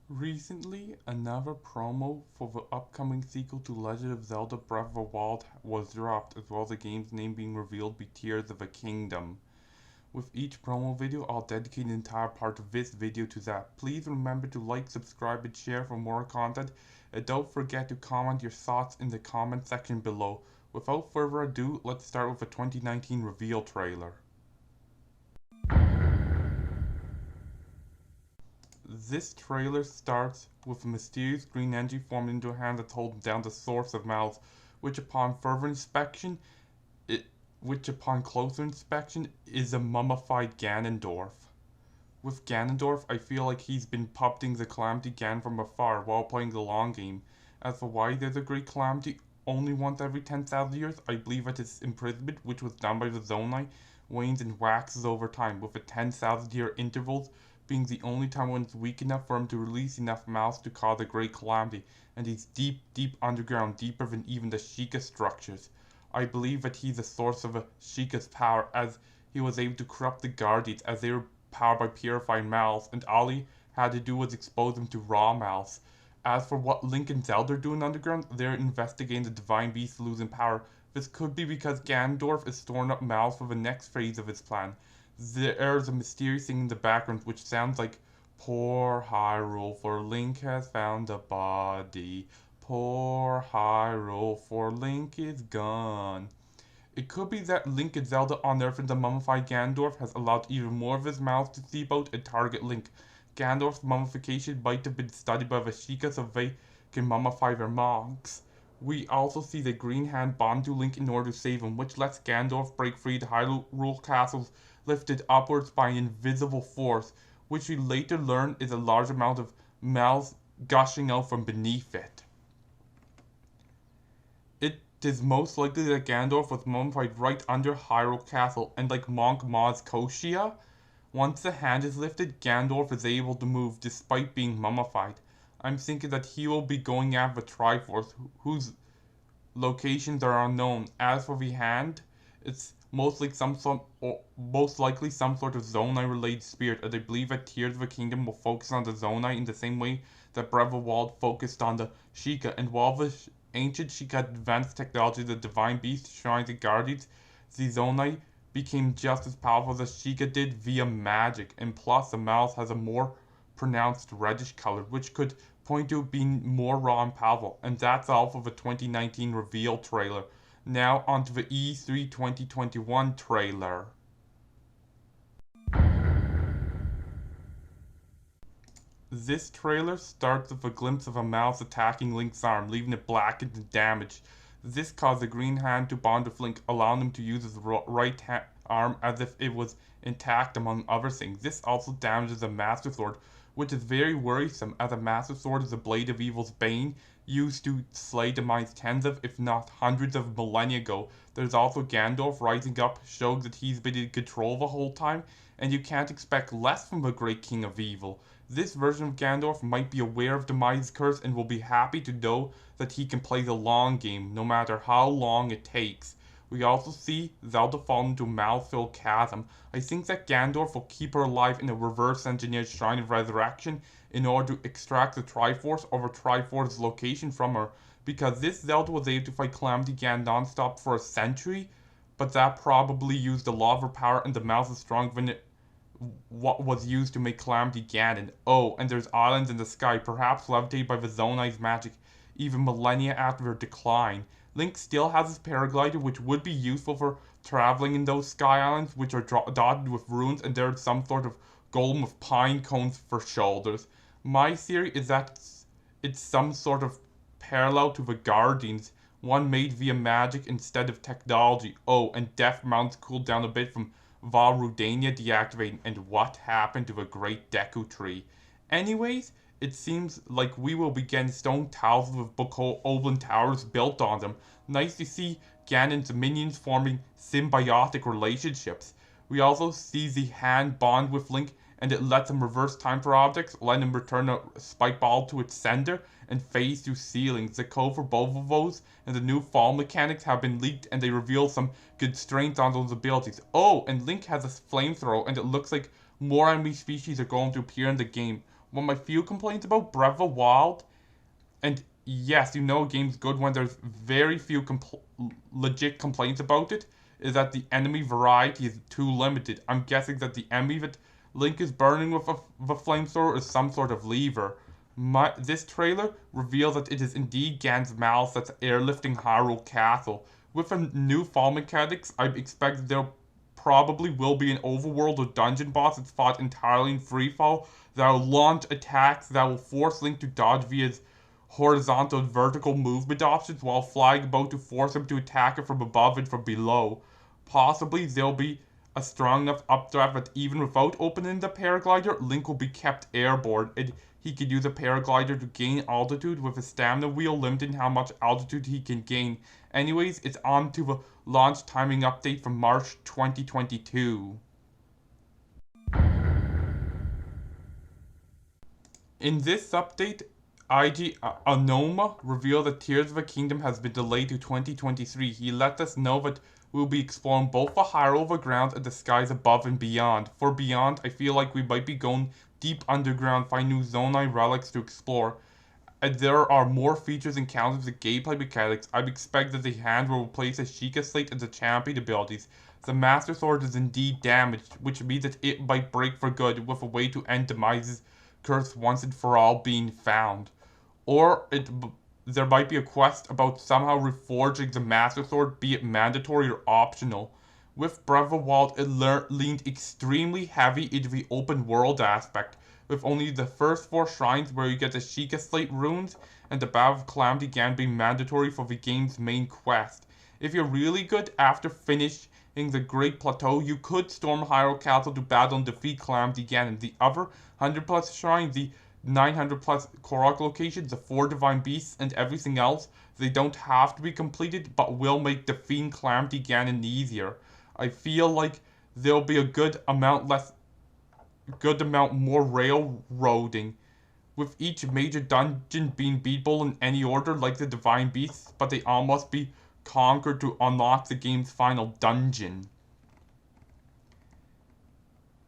Recently, another promo for the upcoming sequel to Legend of Zelda Breath of the Wild was dropped, as well as the game's name being revealed by Tears of the Kingdom. With each promo video, I'll dedicate an entire part of this video to that. Please remember to like, subscribe, and share for more content, and don't forget to comment your thoughts in the comment section below. Without further ado, let's start with the 2019 reveal trailer. This trailer starts with a mysterious green energy formed into a hand that's holding down the source of mouth, which upon further inspection, it, which upon closer inspection is a mummified Ganondorf. With Ganondorf, I feel like he's been puppeting the Calamity Ganon from afar while playing the long game. As for why there's a Great Calamity only once every 10,000 years, I believe that its imprisonment, which was done by the Zonai, wanes and waxes over time, with the 10,000-year intervals being the only time when it's weak enough for him to release enough mouths to cause a Great Calamity, and he's deep, deep underground, deeper than even the Sheikah structures. I believe that he's the source of Sheikah's power, as he was able to corrupt the Guardians as they were powered by purified mouths, and all he had to do was expose them to raw mouths. As for what Link and Zelda are doing underground, they're investigating the Divine Beast losing power. This could be because Ganondorf is storing up mouths for the next phase of his plan. There's a mysterious thing in the background which sounds like "Poor Hyrule, for Link has found a body. Poor Hyrule, for Link is gone." It could be that Link and Zelda unearthing the mummified Ganondorf has allowed even more of his mouth to seep out and target Link. Ganondorf's mummification might have been studied by the Sheikah so they can mummify their monks. We also see the Green Hand bond to Link in order to save him, which lets Ganondorf break free the Hyrule castles lifted upwards by an invisible force, which we later learn is a large amount of mouths gushing out from beneath it. It is most likely that Ganondorf was mummified right under Hyrule Castle, and like Monk Ma's Koshia, once the hand is lifted, Ganondorf is able to move despite being mummified. I'm thinking that he will be going after the Triforce, whose locations are unknown. As for the hand, it's most likely some sort of Zonai related spirit, as I believe that Tears of the Kingdom will focus on the Zonai in the same way that Breath of the Wild focused on the Sheikah, and while the ancient Sheikah had advanced technology, the Divine Beast, Shrines and Guardians, the Zonai became just as powerful as Sheikah did via magic, and plus the mouth has a more pronounced reddish color, which could point to being more raw and powerful. And that's all for the 2019 reveal trailer. Now onto the E3 2021 trailer. This trailer starts with a glimpse of a mouse attacking Link's arm, leaving it blackened and damaged. This caused the Green Hand to bond with Link, allowing him to use his right arm as if it was intact, among other things. This also damages the Master Sword, which is very worrisome, as a Master Sword is a blade of evil's bane, used to slay demise tens of, if not hundreds of millennia ago. There's also Gandalf rising up, showing that he's been in control the whole time, and you can't expect less from the great king of evil. This version of Gandalf might be aware of Demise's curse and will be happy to know that he can play the long game, no matter how long it takes. We also see Zelda fall into a mouth-filled chasm. I think that Gandalf will keep her alive in a reverse-engineered Shrine of Resurrection in order to extract the Triforce or the Triforce's location from her, because this Zelda was able to fight Calamity Ganon non-stop for a century, but that probably used a lot of her power, and the mouth is stronger than what was used to make Calamity Ganon. Oh, and there's islands in the sky, perhaps levitated by the Zonai's magic, even millennia after their decline. Link still has his paraglider, which would be useful for traveling in those sky islands, which are dotted with ruins, and there's some sort of golem with pine cones for shoulders. My theory is that it's some sort of parallel to the Guardians, one made via magic instead of technology. Oh, and Death Mounts cooled down a bit from Val Rudania deactivating, and what happened to the Great Deku Tree. Anyways, it seems like we will be getting stone towers with Oblin Towers built on them. Nice to see Ganon's minions forming symbiotic relationships. We also see the hand bond with Link, and it lets him reverse time for objects, letting him return a spike ball to its sender, and phase through ceilings. The code for both of those and the new fall mechanics have been leaked, and they reveal some constraints on those abilities. Oh, and Link has a flamethrower, and it looks like more enemy species are going to appear in the game. What my few complaints about Breath of the Wild, and yes, a game's good when there's very few legit complaints about it, is that the enemy variety is too limited. I'm guessing that the enemy that Link is burning with the flamethrower is some sort of lever. This trailer reveals that it is indeed Gan's mouse that's airlifting Hyrule Castle. With the new fall mechanics, I expect that there probably will be an overworld or dungeon boss that's fought entirely in freefall that will launch attacks that will force Link to dodge via his horizontal and vertical movement options while flying about to force him to attack it from above and from below. Possibly there'll be a strong enough updraft that even without opening the paraglider, Link will be kept airborne, and he can use a paraglider to gain altitude with a stamina wheel limiting how much altitude he can gain. Anyways, it's on to the launch timing update from March 2022. In this update, IG Anoma revealed that Tears of the Kingdom has been delayed to 2023. He let us know that we'll be exploring both the Hyrule grounds and the skies above and beyond. For beyond, I feel like we might be going deep underground, find new Zonai relics to explore. And there are more features, encounters, and gameplay mechanics. I expect that the hand will replace the Sheikah Slate and the champion abilities. The Master Sword is indeed damaged, which means that it might break for good, with a way to end Demise's curse once and for all being found. Or there might be a quest about somehow reforging the Master Sword, be it mandatory or optional. With Breath of the Wild, it leaned extremely heavy into the open world aspect, with only the first 4 shrines where you get the Sheikah Slate runes and the Battle of Calamity Ganon being mandatory for the game's main quest. If you're really good after finishing the Great Plateau, you could storm Hyrule Castle to battle and defeat Calamity Ganon. The other 100 plus shrines, the 900 plus Korok locations, the 4 divine beasts, and everything else, they don't have to be completed, but will make defeating Calamity Ganon easier. I feel like there'll be a good amount more railroading, with each major dungeon being beatable in any order like the divine beasts, but they all must be conquered to unlock the game's final dungeon.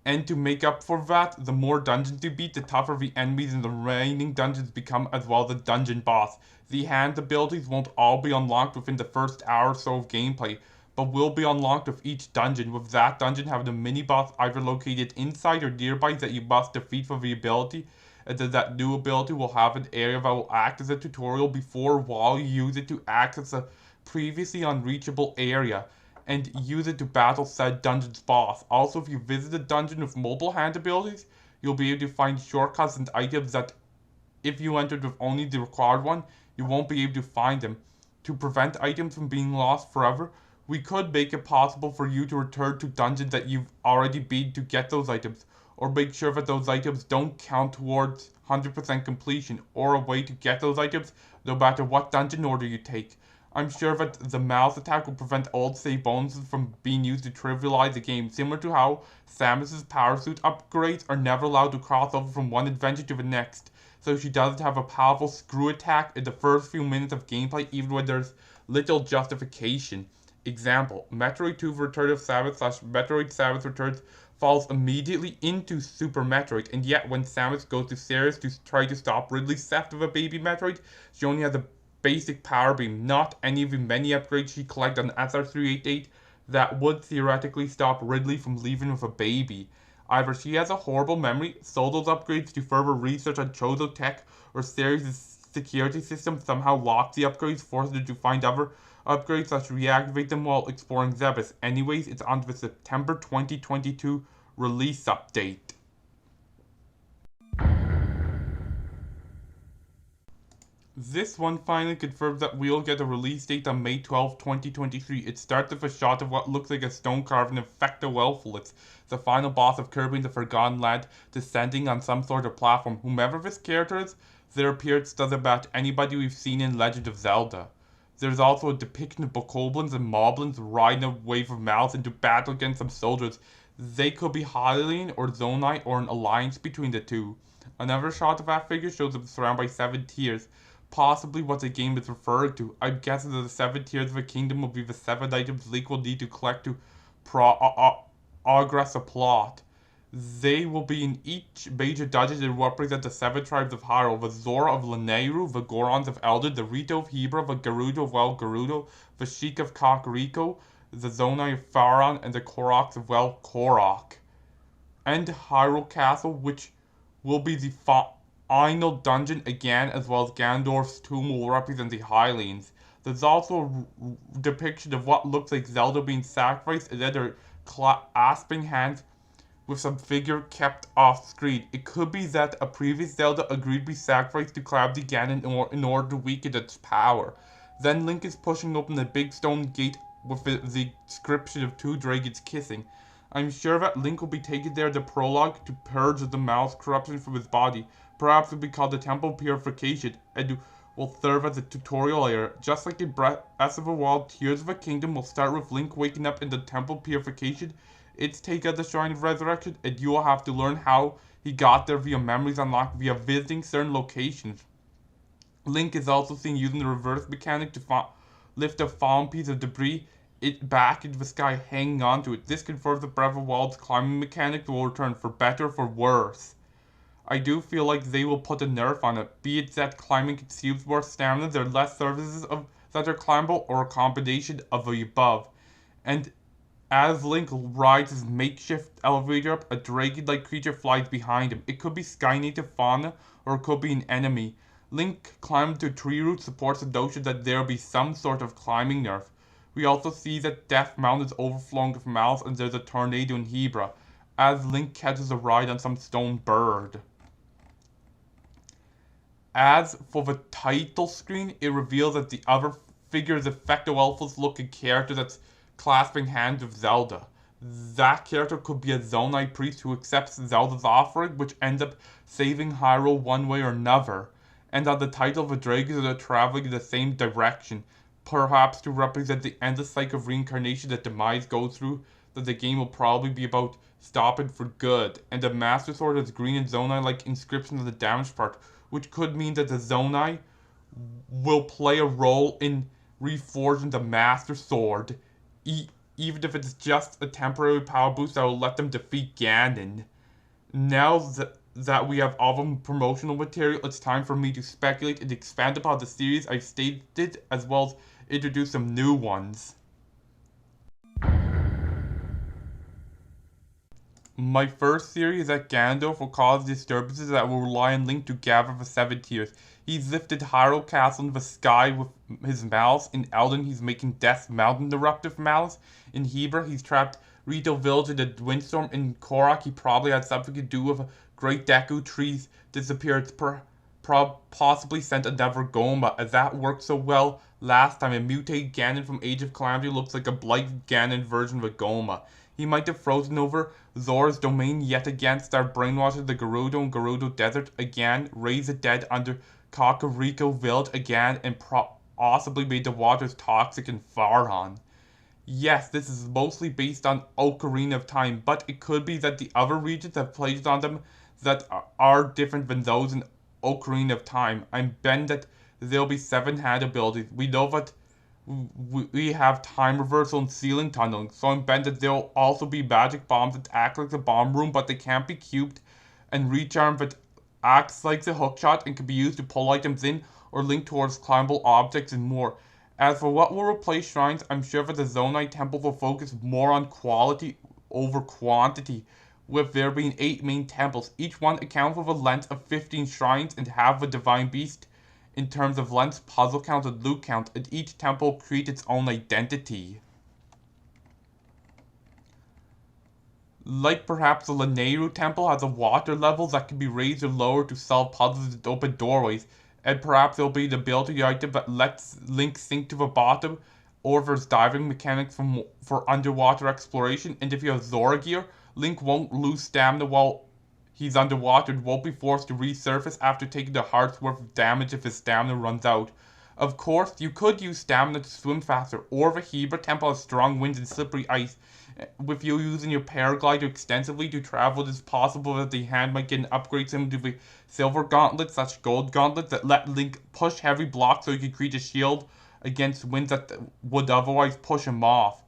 And to make up for that, the more dungeons you beat, the tougher the enemies in the remaining dungeons become, as well as the dungeon boss. The hand abilities won't all be unlocked within the first hour or so of gameplay, but will be unlocked with each dungeon, with that dungeon having a mini-boss either located inside or nearby that you must defeat for the ability, and then that new ability will have an area that will act as a tutorial before while you use it to access a previously unreachable area, and use it to battle said dungeon's boss. Also, if you visit a dungeon with multiple hand abilities, you'll be able to find shortcuts and items that, if you entered with only the required one, you won't be able to find them. To prevent items from being lost forever, we could make it possible for you to return to dungeons that you've already been to get those items, or make sure that those items don't count towards 100% completion, or a way to get those items no matter what dungeon order you take. I'm sure that the mouse attack will prevent old save bonuses from being used to trivialize the game, similar to how Samus's power suit upgrades are never allowed to cross over from one adventure to the next, so she doesn't have a powerful screw attack in the first few minutes of gameplay even when there's little justification. Example, Metroid 2 Return of Samus / Metroid Samus Returns falls immediately into Super Metroid, and yet when Samus goes to Ceres to try to stop Ridley's theft of a baby Metroid, she only has a basic power beam, not any of the many upgrades she collected on SR388 that would theoretically stop Ridley from leaving with a baby. Either she has a horrible memory, sold those upgrades to further research on totk, or Ceres' security system somehow locked the upgrades, forcing her to find other upgrades / reactivate them while exploring Zebes. Anyways, it's on to the September 2022 release update. This one finally confirms that we'll get a release date on May 12, 2023. It starts with a shot of what looks like a stone carving of Fecta-Welflitz, the final boss of Kirby in the Forgotten Land, descending on some sort of platform. Whomever this character is, their appearance doesn't match anybody we've seen in Legend of Zelda. There's also a depiction of bokoblins and moblins riding a wave of mouths into battle against some soldiers. They could be Hylian or Zonai or an alliance between the two. Another shot of that figure shows them surrounded by 7 tiers, possibly what the game is referring to. I'm guessing that the 7 tiers of a kingdom will be the 7 items Link will need to collect to progress a plot. They will be in each major dungeon and represent the 7 tribes of Hyrule: the Zora of Lanayru, the Gorons of Eldin, the Rito of Hebra, the Gerudo of Wel Gerudo, the Sheik of Kakariko, the Zonai of Faron, and the Koroks of Wel Korok. And Hyrule Castle, which will be the final dungeon again, as well as Ganondorf's tomb will represent the Hylians. There's also a depiction of what looks like Zelda being sacrificed, and then they're clasping hands with some figure kept off screen. It could be that a previous Zelda agreed to be sacrificed to Cloudy Ganon in order to weaken its power. Then Link is pushing open the big stone gate with the inscription of 2 dragons kissing. I'm sure that Link will be taken there in the prologue to purge the mouse corruption from his body. Perhaps it will be called the Temple of Purification, and will serve as a tutorial area. Just like in Breath of the Wild, Tears of the Kingdom will start with Link waking up in the Temple of Purification, its take at the Shrine of Resurrection, and you will have to learn how he got there via memories unlocked via visiting certain locations. Link is also seen using the reverse mechanic to lift a fallen piece of debris back into the sky, hanging onto it. This confirms that Breath of the Wild's climbing mechanic will return, for better or for worse. I do feel like they will put a nerf on it, be it that climbing consumes more stamina, there are less surfaces that are climbable, or a combination of the above. And as Link rides his makeshift elevator up, a dragon-like creature flies behind him. It could be sky native fauna, or it could be an enemy. Link climbing to tree roots supports the notion that there will be some sort of climbing nerf. We also see that Death Mountain is overflowing with mouths, and there's a tornado in Hebra, as Link catches a ride on some stone bird. As for the title screen, it reveals that the other figure is a Fecto-Elfos-looking character that's clasping hands with Zelda. That character could be a Zonai priest who accepts Zelda's offering, which ends up saving Hyrule one way or another. And on the title of the dragons are traveling in the same direction, perhaps to represent the endless cycle of reincarnation that Demise goes through, that the game will probably be about stopping for good. And the Master Sword has green and Zonai-like inscriptions on the damage part, which could mean that the Zonai will play a role in reforging the Master Sword, even if it's just a temporary power boost that will let them defeat Ganon. Now that we have all the promotional material, it's time for me to speculate and expand upon the series I've stated, as well as introduce some new ones. My first theory is that Ganondorf will cause disturbances that will rely on Link to gather the 7 tears. He's lifted Hyrule Castle into the sky with his malice. In Eldin, he's making Death Mountain erupt with malice. In Hebra, he's trapped Rito Village in a windstorm. In Korok, he probably had something to do with a Great Deku Tree's disappearance. Possibly sent another Goma, as that worked so well last time. A mutated Ganon from Age of Calamity looks like a blighted Ganon version of a Goma. He might have frozen over Zora's domain yet again, start brainwashing the Gerudo and Gerudo Desert again, raise the dead under Kakariko Village again, and possibly made the waters toxic in Faron. Yes, this is mostly based on Ocarina of Time, but it could be that the other regions have plays on them that are different than those in Ocarina of Time. I'm betting that there'll be 7 hand abilities. We know that we have time reversal and ceiling tunneling, so I'm betting that there'll also be magic bombs that act like a bomb room, but they can't be cubed, and recharm that acts like the hookshot and can be used to pull items in or link towards climbable objects and more. As for what will replace shrines, I'm sure that the Zonai Temple will focus more on quality over quantity, with there being 8 main temples, each one accounts for the length of 15 shrines and have the Divine Beast in terms of length, puzzle count, and loot count, and each temple creates its own identity. Like perhaps the Lanayru temple has a water level that can be raised or lowered to solve puzzles and open doorways, and perhaps there'll be the ability item that lets Link sink to the bottom, or there's diving mechanics for underwater exploration, and if you have Zora gear, Link won't lose stamina while he's underwater and won't be forced to resurface after taking the heart's worth of damage if his stamina runs out. Of course, you could use stamina to swim faster, or the Hebra Temple has strong winds and slippery ice. With you using your paraglider extensively to travel, it is possible that the hand might get an upgrade similar to the silver gauntlets / gold gauntlets that let Link push heavy blocks so he can create a shield against winds that would otherwise push him off.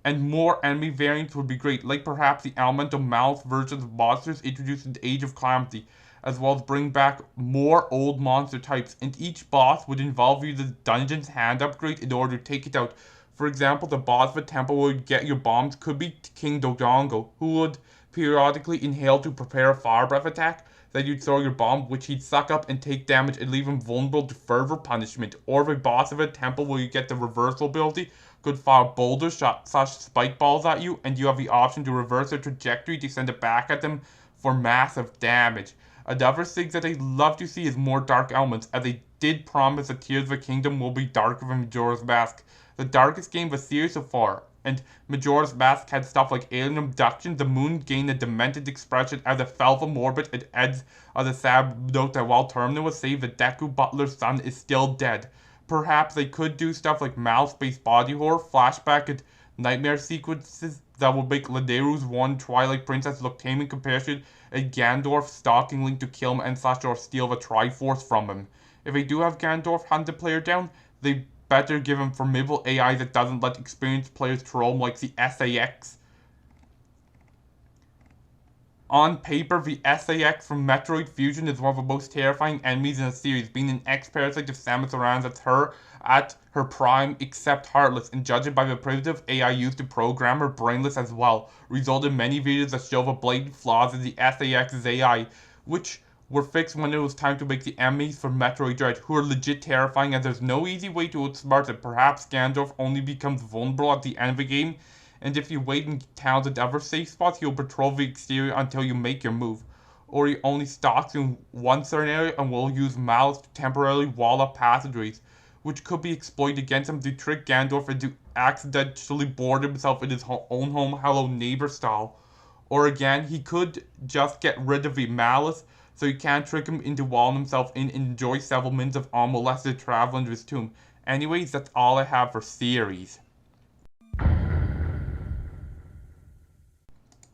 And more enemy variants would be great, like perhaps the elemental mouse versions of monsters introduced in Age of Calamity, as well as bring back more old monster types, and each boss would involve you the dungeon's hand upgrade in order to take it out. For example, the boss of a temple where you get your bombs could be King Dodongo, who would periodically inhale to prepare a fire breath attack. Then you'd throw your bomb, which he'd suck up and take damage and leave him vulnerable to further punishment. Or the boss of a temple where you get the reversal ability could fire boulders slash spike balls at you, and you have the option to reverse their trajectory to send it back at them for massive damage. Another thing that I'd love to see is more dark elements, as they did promise that Tears of the Kingdom will be darker than Majora's Mask, the darkest game of the series so far. And Majora's Mask had stuff like alien abduction, the moon gained a demented expression as it fell from orbit and ends on a sad note that while Termina was saved, the Deku Butler's son is still dead. Perhaps they could do stuff like mouse-based body horror, flashback, and nightmare sequences that would make Lanayru's one Twilight Princess look tame in comparison, and Gandorf stalking Link to kill him and slash or steal the Triforce from him. If they do have Gandorf hunt the player down, they better give him formidable AI that doesn't let experienced players troll him like the SAX. On paper, the SAX from Metroid Fusion is one of the most terrifying enemies in the series, being an ex-parasite of Samus Aran's that's her at her prime, except heartless, and judging by the primitive AI used to program her, brainless as well, resulting in many videos that show the blatant flaws in the SAX's AI, which were fixed when it was time to make the enemies for Metroid Dread, who are legit terrifying as there's no easy way to outsmart it. Perhaps Gandalf only becomes vulnerable at the end of the game, and if you wait in towns and other safe spots, he'll patrol the exterior until you make your move. Or he only stalks in one certain area and will use malice to temporarily wall up passageways, which could be exploited against him to trick Gandalf into accidentally board himself in his own home, Hello Neighbor style. Or again, he could just get rid of the malice, so you can't trick him into walling himself in and enjoy several minutes of unmolested travel into his tomb. Anyways, that's all I have for theories.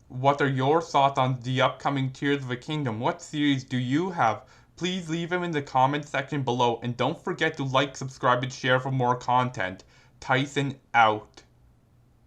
What are your thoughts on the upcoming Tears of the Kingdom? What theories do you have? Please leave them in the comment section below, and don't forget to like, subscribe, and share for more content. Tyson out.